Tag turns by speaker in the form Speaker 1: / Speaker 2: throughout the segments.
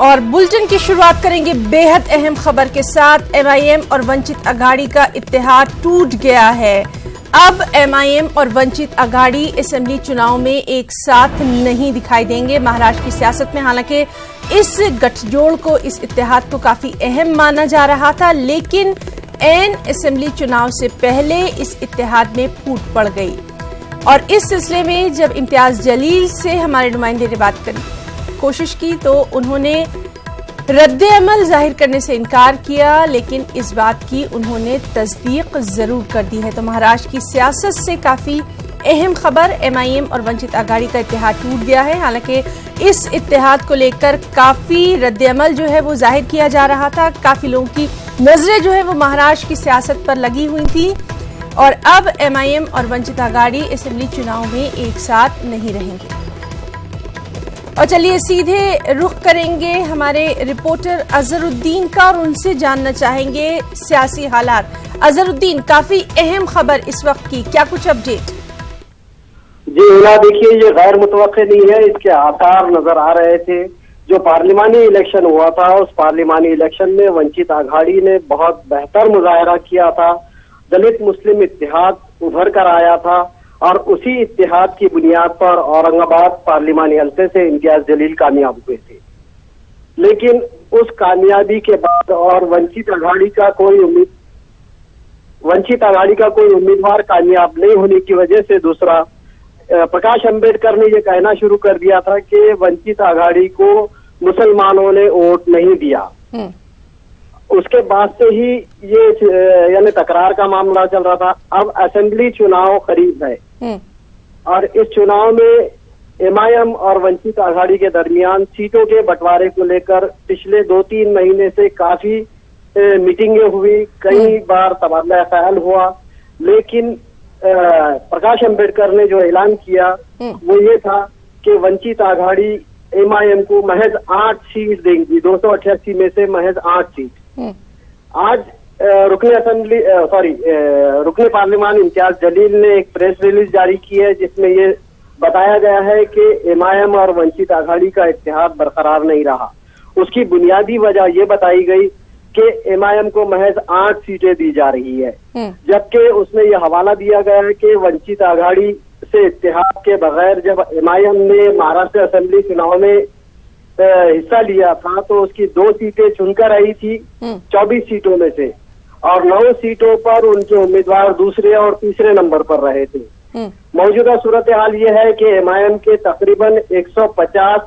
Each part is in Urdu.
Speaker 1: اور بلٹن کی شروعات کریں گے بے حد اہم خبر کے ساتھ۔ ایم آئی ایم اور ونچت اگاڑی کا اتحاد ٹوٹ گیا ہے۔ اب ایم آئی ایم اور ونچت اگاڑی اسمبلی چناؤ میں ایک ساتھ نہیں دکھائی دیں گے۔ مہاراشٹر کی سیاست میں حالانکہ اس گٹھ جوڑ کو، اس اتحاد کو کافی اہم مانا جا رہا تھا، لیکن عین اسمبلی چناؤ سے پہلے اس اتحاد میں پھوٹ پڑ گئی۔ اور اس سلسلے میں جب امتیاز جلیل سے ہمارے نمائندے نے بات کرنے کوشش کی تو انہوں نے رد عمل ظاہر کرنے سے انکار کیا، لیکن اس بات کی انہوں نے تصدیق ضرور کر دی ہے۔ تو مہاراشٹر کی سیاست سے کافی اہم خبر، ایم آئی ایم اور ونچت اگاڑی کا اتحاد ٹوٹ گیا ہے۔ حالانکہ اس اتحاد کو لے کر کافی رد عمل جو ہے وہ ظاہر کیا جا رہا تھا، کافی لوگوں کی نظریں جو ہے وہ مہاراشٹر کی سیاست پر لگی ہوئی تھی، اور اب ایم آئی ایم اور ونچت اگاڑی اسمبلی چناؤ میں ایک ساتھ نہیں رہیں گے۔ اور چلیے سیدھے رخ کریں گے ہمارے رپورٹر اظہر الدین کا، اور ان سے جاننا چاہیں گے سیاسی حالات۔ اظہر الدین، کافی اہم خبر اس وقت کی، کیا کچھ اپڈیٹ؟
Speaker 2: جی دیکھیے، یہ غیر متوقع نہیں ہے، اس کے آثار نظر آ رہے تھے۔ جو پارلیمانی الیکشن ہوا تھا، اس پارلیمانی الیکشن میں ونچت اگاڑی نے بہت بہتر مظاہرہ کیا تھا، دلت مسلم اتحاد ابھر کر آیا تھا، اور اسی اتحاد کی بنیاد پر اورنگ آباد پارلیمانی حلقے سے امتیاز جلیل کامیاب ہوئے تھے۔ لیکن اس کامیابی کے بعد اور ونچت اگاڑی کا کوئی امیدوار کامیاب نہیں ہونے کی وجہ سے دوسرا پرکاش امبیڈکر نے یہ کہنا شروع کر دیا تھا کہ ونچت اگاڑی کو مسلمانوں نے ووٹ نہیں دیا۔ اس کے بعد سے ہی یہ یعنی تکرار کا معاملہ چل رہا تھا۔ اب اسمبلی چناؤ قریب ہے، اور اس چناؤ میں ایم آئی ایم اور ونچت اگاڑی کے درمیان سیٹوں کے بٹوارے کو لے کر پچھلے 2-3 مہینے سے کافی میٹنگیں ہوئی، کئی بار تبادلہ خیال ہوا، لیکن پرکاش امبیڈکر نے جو اعلان کیا وہ یہ تھا کہ ونچت اگاڑی ایم آئی ایم کو محض 8 سیٹ دیں گی، 288 میں سے محض 8 سیٹ۔ آج رکن پارلیمان امتیاز جلیل نے ایک پریس ریلیز جاری کی ہے، جس میں یہ بتایا گیا ہے کہ ایم آئی ایم اور ونچت اگاڑی کا اتحاد برقرار نہیں رہا۔ اس کی بنیادی وجہ یہ بتائی گئی کہ ایم آئی ایم کو محض 8 سیٹیں دی جا رہی ہے، جبکہ اس میں یہ حوالہ دیا گیا ہے کہ ونچت اگاڑی سے اتحاد کے بغیر جب ایم آئی ایم نے مہاراشٹر اسمبلی چناؤ میں حصہ لیا تھا تو اس کی 2 سیٹیں چن کر آئی تھی 24 سیٹوں میں سے، اور 9 سیٹوں پر ان کے امیدوار دوسرے اور تیسرے نمبر پر رہے تھے۔ موجودہ صورتحال یہ ہے کہ ایم آئی ایم کے تقریباً 150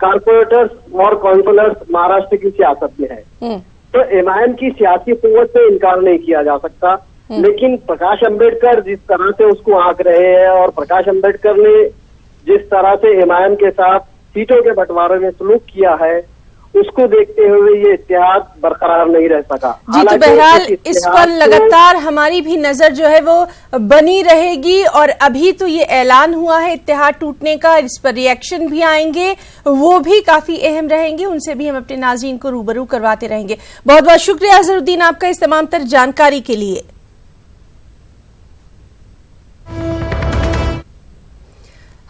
Speaker 2: کارپوریٹرز اور کونسلرز مہاراشٹر کی سیاست میں ہے، تو ایم آئی ایم کی سیاسی قوت سے انکار نہیں کیا جا سکتا۔ لیکن پرکاش امبیڈکر جس طرح سے اس کو آنک رہے ہیں، اور پرکاش امبیڈکر نے جس طرح سے ایم آئی ایم کے ساتھ سیٹوں کے بٹوارے میں سلوک کیا ہے، اس کو دیکھتے ہوئے یہ اتحاد برقرار نہیں رہ سکا۔
Speaker 1: جی، تو بہرحال اس پر لگاتار ہماری بھی نظر جو ہے وہ بنی رہے گی، اور ابھی تو یہ اعلان ہوا ہے اتحاد ٹوٹنے کا، اس پر ری ایکشن بھی آئیں گے، وہ بھی کافی اہم رہیں گے، ان سے بھی ہم اپنے ناظرین کو روبرو کرواتے رہیں گے۔ بہت بہت شکریہ اظہر الدین آپ کا اس تمام تر جانکاری کے لیے۔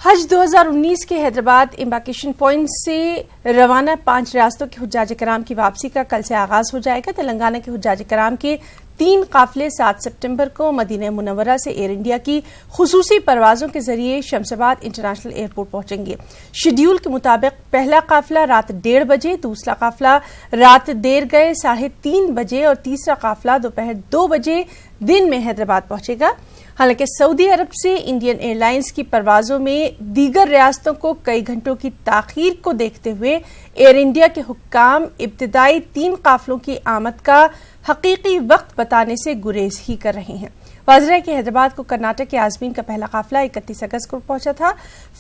Speaker 1: حج 2019 کے حیدرآباد ایمبارکیشن پوائنٹ سے روانہ 5 ریاستوں کے حجاج کرام کی واپسی کا کل سے آغاز ہو جائے گا۔ تلنگانہ کے حجاج کرام کے 3 قافلے 7 سپٹمبر کو مدینہ منورہ سے ایئر انڈیا کی خصوصی پروازوں کے ذریعے شمس آباد انٹرنیشنل ایئرپورٹ پہنچیں گے۔ شیڈیول کے مطابق پہلا قافلہ رات 1:30 بجے، دوسرا قافلہ رات دیر گئے 3:30 بجے، اور تیسرا قافلہ دوپہر 2 بجے دن میں حیدرآباد پہنچے گا۔ حالانکہ سعودی عرب سے انڈین ایئر لائنز کی پروازوں میں دیگر ریاستوں کو کئی گھنٹوں کی تاخیر کو دیکھتے ہوئے ایئر انڈیا کے حکام ابتدائی 3 قافلوں کی آمد کا حقیقی وقت بتانے سے گریز ہی کر رہے ہیں۔ واضح ہے کہ حیدرآباد کو کرناٹک کے عازمین کا پہلا قافلہ 31 اگست کو پہنچا تھا۔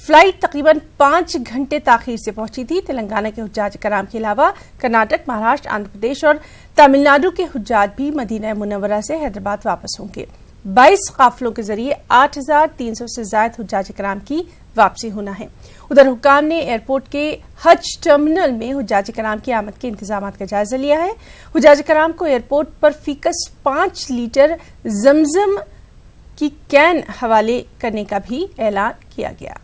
Speaker 1: فلائٹ تقریباً 5 گھنٹے تاخیر سے پہنچی تھی۔ تلنگانہ کے حجاج کرام کے علاوہ کرناٹک، مہاراشٹر، آندھرا پردیش اور تمل ناڈو کے حجاج بھی مدینہ منورہ سے حیدرآباد واپس ہوں گے۔ 22 قافلوں کے ذریعے 8,300 سے زائد حجاج کرام کی واپسی ہونا ہے۔ ادھر حکام نے ایئرپورٹ کے حج ٹرمینل میں حجاج کرام کی آمد کے انتظامات کا جائزہ لیا ہے۔ حجاج کرام کو ایئرپورٹ پر فیکس 5 لیٹر زمزم کی کین حوالے کرنے کا بھی اعلان کیا گیا۔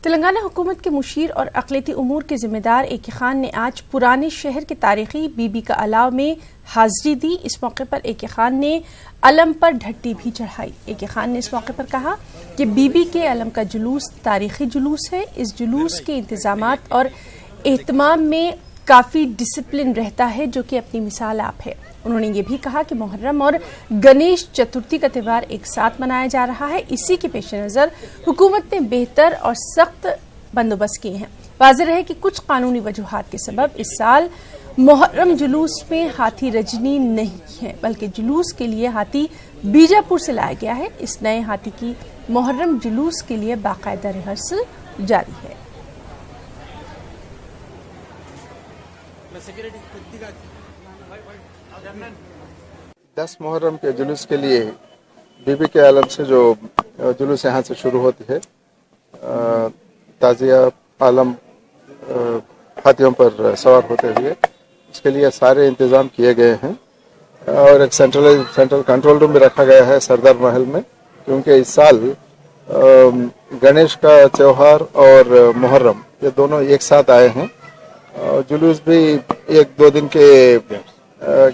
Speaker 1: تلنگانہ حکومت کے مشیر اور اقلیتی امور کے ذمہ دار اے کے خان نے آج پرانے شہر کے تاریخی بی بی کا الاؤ میں حاضری دی۔ اس موقع پر اے کے خان نے علم پر ڈھٹی بھی چڑھائی۔ اے کے خان نے اس موقع پر کہا کہ بی بی کے علم کا جلوس تاریخی جلوس ہے۔ اس جلوس کے انتظامات اور اہتمام میں کافی ڈسپلن رہتا ہے جو کہ اپنی مثال آپ ہے۔ انہوں نے یہ بھی کہا کہ محرم اور گنیش چترتھی کا تہوار ایک ساتھ منایا جا رہا ہے۔ اسی کے پیش نظر حکومت نے بہتر اور سخت بندوبست کیے ہیں۔ واضح رہے کہ کچھ قانونی وجوہات کے سبب اس سال محرم جلوس میں ہاتھی رجنی نہیں ہے، بلکہ جلوس کے لیے ہاتھی بیجاپور سے لایا گیا ہے۔ اس نئے ہاتھی کی محرم جلوس کے لیے باقاعدہ ریہرسل جاری ہے۔
Speaker 3: 10 محرم کے جلوس کے لیے بی بی کے عالم سے جو جلوس یہاں سے شروع ہوتی ہے، تازیہ عالم ہاتھیوں پر سوار ہوتے ہوئے، اس کے لیے سارے انتظام کیے گئے ہیں اور ایک سینٹرل کنٹرول روم بھی رکھا گیا ہے سردار محل میں، کیونکہ اس سال گنیش کا تہوار اور محرم یہ دونوں ایک ساتھ آئے ہیں۔ جلوس بھی 1-2 دن کے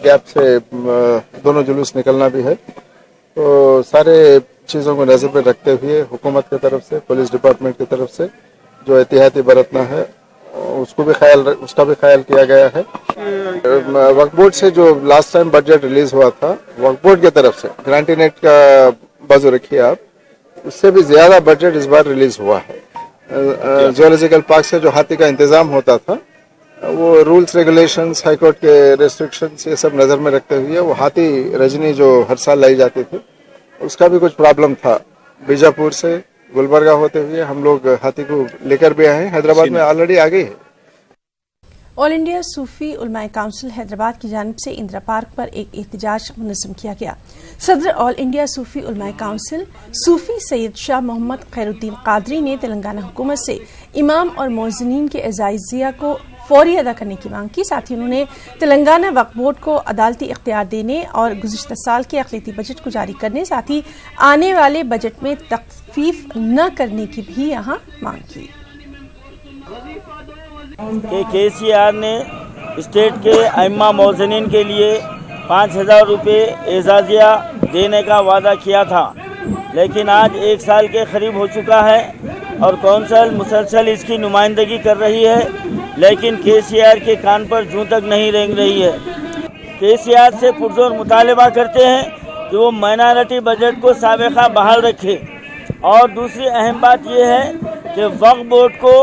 Speaker 3: گیپ سے دونوں جلوس نکلنا بھی ہے، تو سارے چیزوں کو نظر میں رکھتے ہوئے حکومت کی طرف سے، پولیس ڈپارٹمنٹ کی طرف سے جو احتیاطی برتنا ہے اس کا بھی خیال کیا گیا ہے۔ وقف بورڈ سے جو لاسٹ ٹائم بجٹ ریلیز ہوا تھا، وقف بورڈ کی طرف سے گرانٹی نیٹ کا بازو رکھیے آپ، اس سے بھی زیادہ بجٹ اس بار ریلیز ہوا ہے۔ زولوجیکل پارک سے جو ہاتھی کا انتظام ہوتا تھا، وہ رولز ریگولیشنز، ہائی کورٹ کے ریسٹرکشنز یہ سب نظر میں رکھتے ہوئے وہ ہاتھی رجنی جو ہر سال لائی جاتی تھی اس کا بھی کچھ پرابلم تھا۔ بیجاپور سے گلبرگہ ہوتے ہوئے ہم لوگ ہاتھی کو لے کر بھی آئے ہیں، حیدرآباد میں آلریڈی آ گئی ہے۔
Speaker 1: آل انڈیا صوفی علماء کونسل حیدرآباد کی جانب سے اندرا پارک پر ایک احتجاج منظم کیا گیا۔ صدر آل انڈیا صوفی علماء کونسل صوفی سید شاہ محمد خیر الدین قادری نے تلنگانہ حکومت سے امام اور مؤذنین کے اعزازیہ کو فوری ادا کرنے کی مانگ کی۔ ساتھ ہی انہوں نے تلنگانہ وقف بورڈ کو عدالتی اختیار دینے اور گزشتہ سال کے اقلیتی بجٹ کو جاری کرنے، ساتھ ہی آنے والے بجٹ میں تخفیف نہ کرنے کی بھی یہاں مانگ کی۔
Speaker 4: کہ KCR نے اسٹیٹ کے ائمہ مؤذنین کے لیے 5000 روپے اعزازیہ دینے کا وعدہ کیا تھا، لیکن آج 1 سال کے قریب ہو چکا ہے اور کونسل مسلسل اس کی نمائندگی کر رہی ہے، لیکن KCR کے کان پر جوں تک نہیں رینگ رہی ہے۔ KCR سے پرزور مطالبہ کرتے ہیں کہ وہ مائنارٹی بجٹ کو سابقہ بحال رکھے، اور دوسری اہم بات یہ ہے کہ وقف بورڈ کو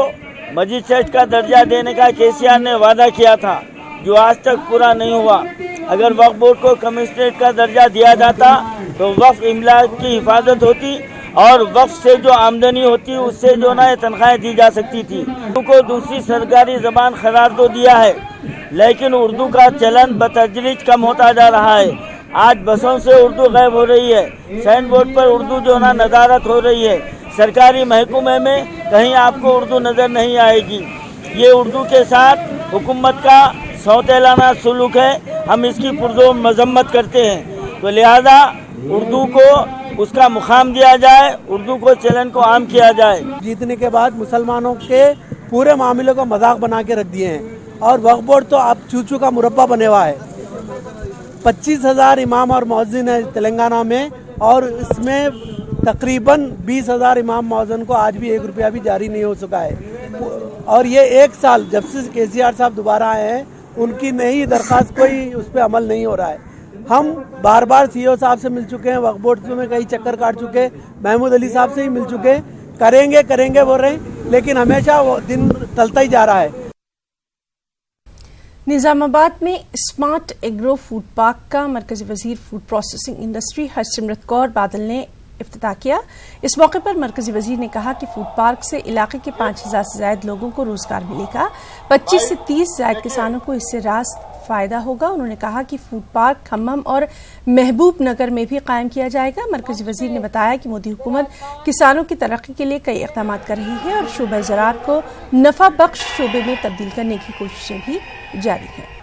Speaker 4: مجسٹریٹ کا درجہ دینے کا KCR نے وعدہ کیا تھا جو آج تک پورا نہیں ہوا۔ اگر وقف بورڈ کو کمسٹریٹ کا درجہ دیا جاتا تو وقف املاک کی حفاظت ہوتی اور وقف سے جو آمدنی ہوتی اس سے جو نہ تنخواہیں دی جا سکتی تھی۔ اردو کو دوسری سرکاری زبان قرار تو دیا ہے، لیکن اردو کا چلن بتدریج کم ہوتا جا رہا ہے۔ آج بسوں سے اردو غائب ہو رہی ہے، سائن بورڈ پر اردو جو نہ ندارت ہو رہی ہے، سرکاری محکمے میں کہیں آپ کو اردو نظر نہیں آئے گی۔ یہ اردو کے ساتھ حکومت کا سوتیلانہ سلوک ہے، ہم اس کی پرزور مذمت کرتے ہیں۔ تو لہذا اردو کو اس کا مقام دیا جائے، اردو کو چلن کو عام کیا جائے۔
Speaker 5: جیتنے کے بعد مسلمانوں کے پورے معاملے کو مذاق بنا کے رکھ دیے ہیں، اور وقف بورڈ تو اب چوچو کا مربع بنے ہوا ہے۔ 25,000 امام اور مؤذن ہیں تلنگانہ میں، اور اس میں تقریباً 20,000 امام مؤذن کو آج بھی 1 روپیہ بھی جاری نہیں ہو سکا ہے، اور یہ 1 سال جب سے KCR صاحب دوبارہ آئے ہیں ان کی نئی درخواست کوئی اس پہ عمل نہیں ہو رہا ہے۔ ہم بار بار CO صاحب سے مل چکے ہیں، وقف بورڈ میں کئی چکر کاٹ چکے، محمود علی صاحب سے ہی مل چکے، کریں گے بول رہے ہیں، لیکن ہمیشہ وہ دن ٹلتا ہی جا رہا ہے۔
Speaker 1: نظام آباد میں اسمارٹ ایگرو فوڈ پارک کا مرکزی وزیر فوڈ پروسیسنگ انڈسٹری ہرسمرت کور بادل نے افتتاح کیا۔ اس موقع پر مرکزی وزیر نے کہا کہ فوڈ پارک سے علاقے کے 5000 سے زائد لوگوں کو روزگار ملے گا، 25 سے 30 زائد کسانوں کو اس سے راست فائدہ ہوگا۔ انہوں نے کہا کہ فوڈ پارک کھمم اور محبوب نگر میں بھی قائم کیا جائے گا۔ مرکزی وزیر نے بتایا کہ مودی حکومت کسانوں کی ترقی کے لیے کئی اقدامات کر رہی ہے اور شعبہ زراعت کو نفع بخش شعبے میں تبدیل کرنے کی کوششیں بھی جاری ہیں۔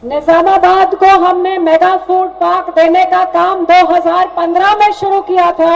Speaker 6: نظام آباد کو ہم نے میگا فوڈ پارک دینے کا کام 2015 میں شروع کیا تھا،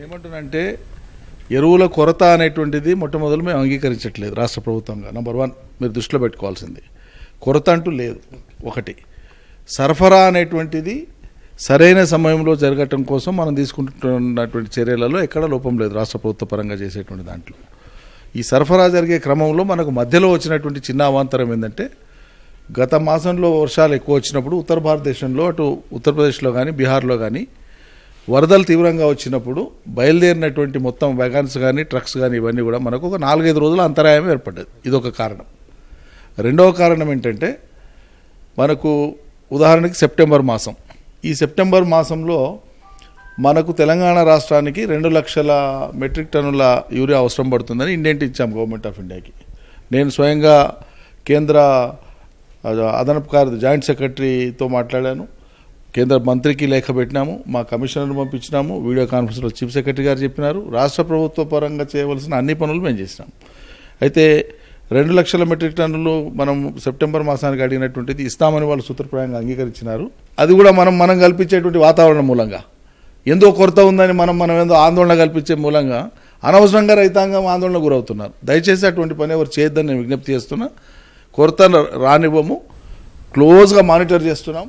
Speaker 7: ఏమంటున్నానంటే ఎరువుల కొరత అనేటువంటిది మొట్టమొదలు మేము అంగీకరించట్లేదు రాష్ట్ర ప్రభుత్వంగా. నంబర్ 1 మీరు దృష్టిలో పెట్టుకోవాల్సింది, కొరత అంటూ లేదు. ఒకటి, సరఫరా అనేటువంటిది సరైన సమయంలో జరగటం కోసం మనం తీసుకుంటున్నటువంటి చర్యలలో ఎక్కడ లోపం లేదు రాష్ట్ర ప్రభుత్వ పరంగా చేసేటువంటి దాంట్లో. ఈ సరఫరా జరిగే క్రమంలో మనకు మధ్యలో వచ్చినటువంటి చిన్న అవాంతరం ఏంటంటే, గత మాసంలో వర్షాలు ఎక్కువ వచ్చినప్పుడు ఉత్తర భారతదేశంలో అటు ఉత్తరప్రదేశ్లో కానీ బీహార్లో కానీ వరదలు తీవ్రంగా వచ్చినప్పుడు బయలుదేరినటువంటి మొత్తం వ్యాగన్స్ కానీ ట్రక్స్ కానీ ఇవన్నీ కూడా మనకు ఒక 4-5 రోజుల అంతరాయం ఏర్పడ్డది. ఇదొక కారణం. రెండవ కారణం ఏంటంటే, మనకు ఉదాహరణకి సెప్టెంబర్ మాసం, ఈ సెప్టెంబర్ మాసంలో మనకు తెలంగాణ రాష్ట్రానికి 2 లక్షల మెట్రిక్ టన్నుల యూరియా అవసరం పడుతుందని ఇండెంట్ ఇచ్చాం గవర్నమెంట్ ఆఫ్ ఇండియాకి. నేను స్వయంగా కేంద్ర అదనపు కార్యదర్శి జాయింట్ సెక్రటరీతో మాట్లాడాను, కేంద్ర మంత్రికి లేఖ పెట్టినాము, మా కమిషనర్ పంపించినాము, వీడియో కాన్ఫరెన్స్లో చీఫ్ సెక్రటరీ గారు చెప్పినారు. రాష్ట్ర ప్రభుత్వ పరంగా చేయవలసిన అన్ని పనులు మేము చేసినాం. అయితే 2 లక్షల మెట్రిక్ టన్నులు మనం సెప్టెంబర్ మాసానికి అడిగినటువంటిది ఇస్తామని వాళ్ళు సూత్రప్రాయంగా అంగీకరించినారు. అది కూడా మనం కల్పించేటువంటి వాతావరణం మూలంగా, ఎంతో కొరత ఉందని మనం ఏందో ఆందోళన కల్పించే మూలంగా అనవసరంగా రైతాంగం ఆందోళన గురవుతున్నారు. దయచేసి అటువంటి పని ఎవరు చేయొద్దని నేను విజ్ఞప్తి చేస్తున్నా. కొరత రానివ్వము, క్లోజ్గా మానిటర్ చేస్తున్నాం.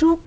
Speaker 1: 2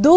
Speaker 1: 2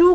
Speaker 1: 2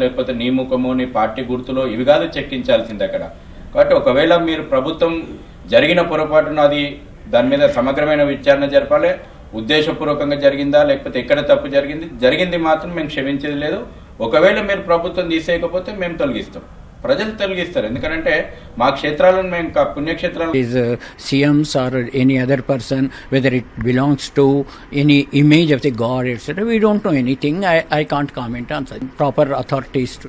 Speaker 8: లేకపోతే నీ ముఖము నీ పార్టీ గుర్తులో ఇవి కాదు చెక్కించాల్సింది అక్కడ. కాబట్టి ఒకవేళ మీరు ప్రభుత్వం జరిగిన పొరపాటున అది దాని మీద సమగ్రమైన విచారణ జరపాలి. ఉద్దేశపూర్వకంగా జరిగిందా లేకపోతే ఎక్కడ తప్పు జరిగింది మాత్రం మేము క్షమించేది లేదు. ఒకవేళ మీరు ప్రభుత్వం తీసేయకపోతే మేము తొలగిస్తాం, ప్రజలు తొలగిస్తారు. ఎందుకంటే మా క్షేత్రాలను మేము పుణ్యక్షేత్రాలు
Speaker 9: CMs or any other person, whether it belongs to any image of the god etc. We don't know anything. I can't comment on such. Proper authorities to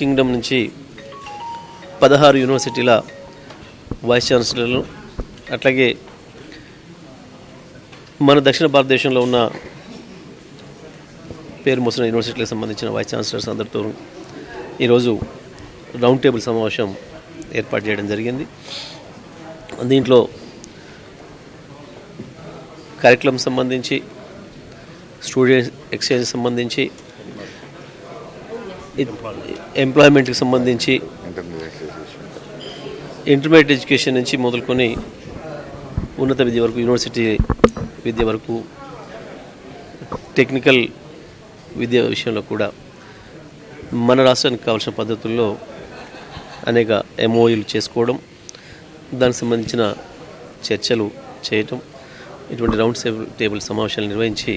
Speaker 10: Kingdom నుంచి 16 యూనివర్సిటీల వైస్ ఛాన్సలర్లు, అట్లాగే మన దక్షిణ భారతదేశంలో ఉన్న పేరు మోసిన యూనివర్సిటీలకు సంబంధించిన వైస్ ఛాన్సలర్స్ అందరితో ఈరోజు రౌండ్ టేబుల్ సమావేశం ఏర్పాటు చేయడం జరిగింది. దీంట్లో కరికులం సంబంధించి, స్టూడెంట్ ఎక్స్చేంజ్ సంబంధించి, ఎంప్లాయ్మెంట్కి సంబంధించి, ఇంటర్మీడియట్ ఎడ్యుకేషన్ నుంచి మొదలుకొని ఉన్నత విద్య వరకు, యూనివర్సిటీ విద్య వరకు, టెక్నికల్ విద్య విషయంలో కూడా మన రాష్ట్రానికి కావాల్సిన పద్ధతుల్లో అనేక MOUలు చేసుకోవడం, దానికి సంబంధించిన చర్చలు చేయటం, ఇటువంటి రౌండ్ టేబుల్ సమావేశాలు నిర్వహించి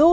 Speaker 1: 2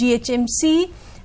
Speaker 1: GHMC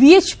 Speaker 1: VHP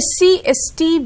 Speaker 1: SC, ST,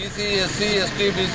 Speaker 11: BC, SC, ST, BC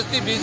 Speaker 11: ST, BC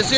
Speaker 11: SC,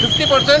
Speaker 11: 50%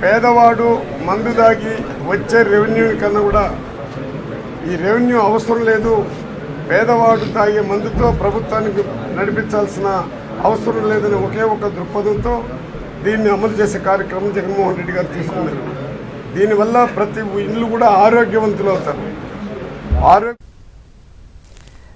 Speaker 12: పేదవాడు మందు దాగి వచ్చే రెవెన్యూ కన్నా కూడా ఈ రెవెన్యూ అవసరం లేదు, పేదవాడు తాగే మందుతో ప్రభుత్వానికి నడిపించాల్సిన అవసరం లేదని ఒకే ఒక దృక్పథంతో దీన్ని అమలు చేసే కార్యక్రమం జగన్మోహన్ రెడ్డి గారు తీసుకున్నారు. దీనివల్ల ప్రతి ఇల్లు కూడా ఆరోగ్యవంతులు అవుతారు.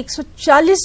Speaker 1: 140